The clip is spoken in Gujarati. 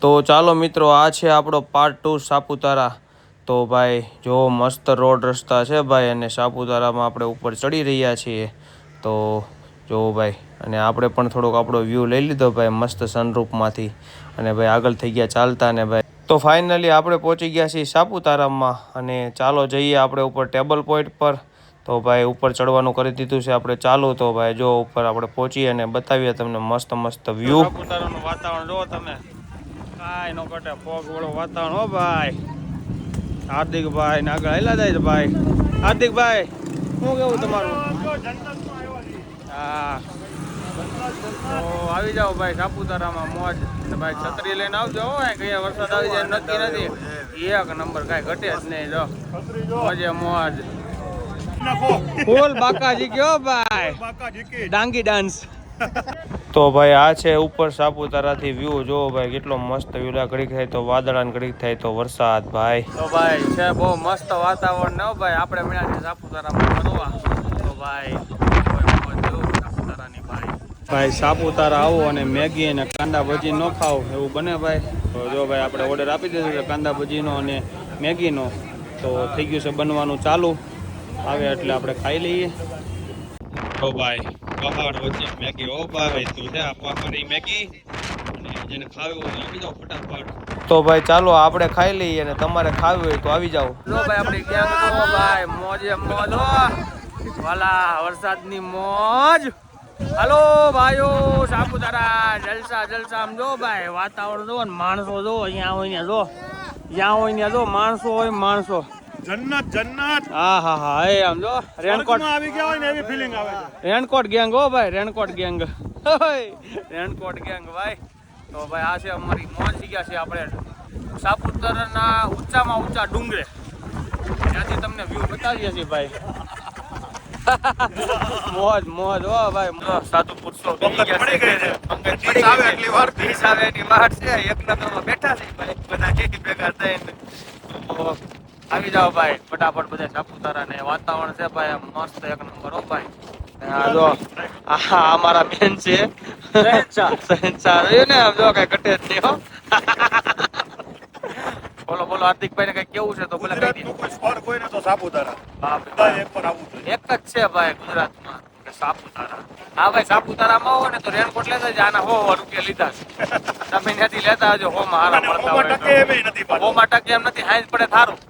તો ચાલો મિત્રો, આ છે આપણો પાર્ટ 2 સાપુતારા. તો ભાઈ જો મસ્ત રોડ રસ્તા છે ભાઈ, અને સાપુતારામાં આપણે ઉપર ચડી રહ્યા છીએ. તો જો ભાઈ, અને આપણે પણ થોડોક આપણો વ્યૂ લઈ લીધો ભાઈ મસ્ત સનરૂફમાંથી, અને ભાઈ આગળ થઈ ગયા ચાલતા. ને ભાઈ તો ફાઇનલી આપણે પહોંચી ગયા છીએ સાપુતારામાં, અને ચાલો જઈએ આપણે ઉપર ટેબલ પોઈન્ટ પર. તો ભાઈ ઉપર ચડવાનું કરી દીધું છે આપણે ચાલુ. તો ભાઈ જો ઉપર આપણે પહોંચીએ અને બતાવીએ તમને મસ્ત મસ્ત વ્યૂ. સાપુતારાનું વાતાવરણ જો તમે, કાંઈ નો ઘટે, ફોગ વાળું વાતાવરણ હો ભાઈ. હાર્દિકભાઈ ને આગળ હેલા જાય છે ભાઈ. હાર્દિકભાઈ, શું કેવું તમારું? હા, તો આવી જાઓ ભાઈ સાપુતારામાં મોજ. ભાઈ છત્રી લઈને આવજો હો, કયા વરસાદ આવી જાય નક્કી નથી. એક નંબર, કાંઈ ઘટે જ નહીં. જો મોજે મોજ, ફૂલ બાકાજી કયો ભાઈ, ડાંગી ડાન્સ. તો ભાઈ આ છે ઉપર સાપુતારાથી વ્યૂ. જો ભાઈ કેટલો મસ્ત વ્યૂ. ઘડીક થાય તો વાદળા, ઘડીક થાય તો વરસાદ ભાઈ. તો ભાઈ છે બહુ મસ્ત વાતાવરણ ને ભાઈ. આપણે મળ્યા છે સાપુતારામાં ફરવા. તો ભાઈ સાપુતારાની ભાઈ સાપુતારા આવો અને મેગી અને કાંદા ભજી ન ખાવ એવું બને ભાઈ. તો જો ભાઈ આપણે ઓર્ડર આપી દીધો છે કાંદા ભજીનો અને મેગીનો. તો થઈ ગયું છે બનવાનું ચાલુ. આવે એટલે આપણે ખાઈ લઈએ. તો ભાઈ પહાડ વચ્ચે મેગી. ઓ ભાઈ તું છે આ પહાડી મેગી, અને જેને ખાવી હોય આવી જાઓ ફટાફટ. તો ભાઈ ચાલો આપણે ખાઈ લઈએ, અને તમારે ખાવી હોય તો આવી જાઓ. જો ભાઈ આપણી ગેંગ તો ભાઈ મોજે મોજ હો વાલા, વરસાદની મોજ. હાલો ભાઈઓ, સાપુતારા જલસા જલસા. આમ જો ભાઈ વાતાવરણ જો ને માણસો જો, અહીંયા હોય ને જો, જ્યાં હોય ને જો માણસો હોય, માણસો. જન્નત જન્નત. હા હા હા, એ આમ જો રેનકોટ આવી ગયા હોય ને એવી ફીલિંગ આવે છે. રેનકોટ ગેંગ હો ભાઈ, રેનકોટ ગેંગ. રેનકોટ ગેંગ ભાઈ. તો ભાઈ આ છે અમારી મોજ. થઈ ગયા છે આપણે સાપુતારાના ઊંચામાં ઊંચા ડુંગરે. ત્યાંથી તમને વ્યૂ બતાવીએ છીએ ભાઈ. મોજ મોજ હો ભાઈ. સાધુ પુરુષો પડી ગઈ છે. આવે એટલી વાર ભીસ આવે એની વાર છે. એક નંબરમાં બેઠા છે ભાઈ બધા ભેગા થઈને. આવી જાઓ ભાઈ ફટાફટ બધા સાપુતારા. ને વાતાવરણ છે ભાઈ મસ્ત એક નંબર હો ભાઈ. જો આ અમારા બેન છે શહેનશાહ ને, આમ જો કઈ ઘટે જ નહીં હો. બોલો બોલો હાર્દિકભાઈ ને કઈ કેવું છે તો બોલે કઈ કોઈ સ્થળ કોઈ ને તો સાપુતારા. એક પર આવવું જોઈએ. એક જ છે ભાઈ ગુજરાતમાં સાપુતારા. હા ભાઈ સાપુતારામાં હોય ને તો રેનકોટ લેતા જ. આના 100 રૂપિયા લીધા છે. તમે ત્યાંથી લેતા આવજો. 100 માં હારા મળતા હોય. 100 ટકે એમ નથી. 100 ટકે એમ નથી. હાઈજ પડે થારું.